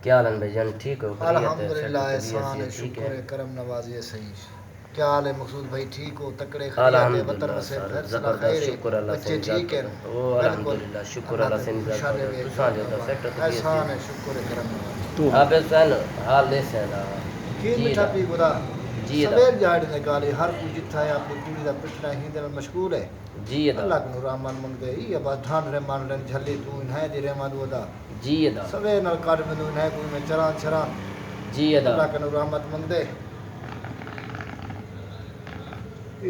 کیا حال ہے بھائی جان؟ ٹھیک ہو؟ الحمدللہ احسان ہے، شکر ہے، کرم نوازی ہے، صحیح۔ کیا حال ہے مقصود بھائی؟ ٹھیک ہو؟ تکڑے خیریت ہے؟ وطن الحمدللہ وسے سر گھر صلاح خیر زبردست، ہے؟ شکر اللہ سے بچے امداد ٹھیک ہیں؟ پڑھو او بالکل الحمدللہ شکر اللہ اللہ دے سے امداد خوشحالی پڑھو ویک تو دعا سانجے دا نواز سیکٹر تو بھی اسی احسان ہے، شکر ہے، کرم نواز آپ سن حال لے سن کھیر جی میٹھا دا پی گدا جی دا سویر جاڑ نے گالی ہر کوئی جتھا ہے اپنی کوڑی دا پٹنا ہی دل مشغول ہے۔ جی دا اللہ کو رحمان منگدے ای ابا دھان رحمان رن جھلی تو انہیں دی رحمان ودا جی دا سویر نال کاٹ میں انہیں کوئی میں چران چران جی دا اللہ کو رحمت منگدے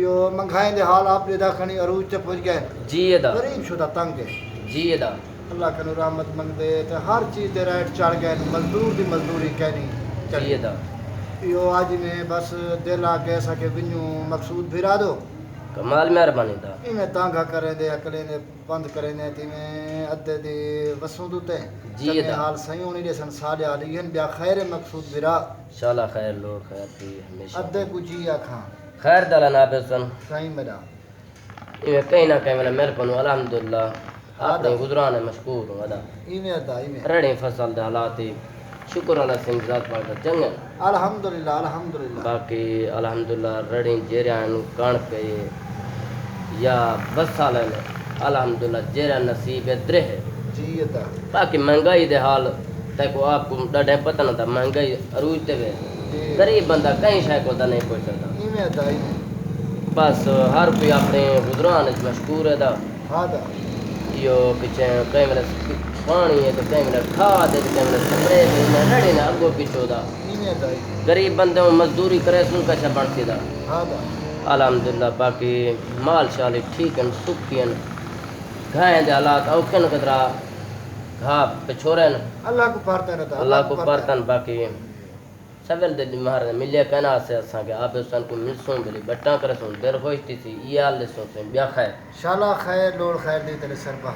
یہ منگھائیں دے حال آپ دا کھنی عروج تے پہنچ گئے، جی دا غریب شدہ تنگ ہے۔ جی دا اللہ کنو رحمت منگدے تے ہر چیز دے ریٹ چڑھ گئے، مزدور دی مزدوری کہنی چڑھی۔ جی دا یہ آج میں بس دل آ کے سکے ونجو مقصود بھرا دو کمال مہربانی دا میں تانگا کریں دے اکلے نے بند کریں دے تی میں ادھے دی وسوں دوتے جی چنگے دا حال صحیح ہونی دے سن سالے آلی ہیں بیا خیر مقصود بھرا انشاءاللہ خیر لوگ خیر تھی ہمیشہ ادھے کو جی آکھاں خیر دالا نابے سن صحیح میرا یہ کہیں نہ کہیں میرا پنو الحمدللہ اپنے آدھا گزرانے مشکور ہوں ادا ایویں ادا ایویں رڑیں فصل دے حالاتی شکر اللہ سے ذات پاک دا چنگے الحمدللہ الحمدللہ باقی الحمدللہ رڑیں جیریاں کانک یا بس سالے نے الحمدللہ جیرا نصیب درہ ہے جی ادا باقی مہنگائی دے حال تیکو آپ کو ڈاڈے پتہ نہ تھا مہنگائی عروج تے وے غریب بندہ کہیں شے کو دا نہیں پہنچ سکتا ایویں ادا ایویں بس ہر کوئی اپنے گزران وچ مشکور ہے دا آدھا یہ پیچھے کہیں میرے پانی ہے تو کہیں میرے کھاد ہے تو کہیں میرے سپرے ہے میں رڑی نہ اگو پیچھو دا ایویں ادا ایویں غریب بندے مزدوری کرے سن کا شا بنتی دا آدھا الحمدللہ باقی مال شالی ٹھیک ہیں سکھی ہیں گھائیں دے حالات اوکھے نہ قدرہ گھا پچھورے ہیں اللہ کو پارتا رہتا اللہ کو پرتن باقی سویل دے مہار ملے کہنا سے اساں کہ آپ اسان کو ملسوں بلی بٹاں کرے سن دیر ہوشتی سی یہ حال لسوں سے بیا خیر انشاءاللہ خیر لوڑ خیر دی تلے سربہ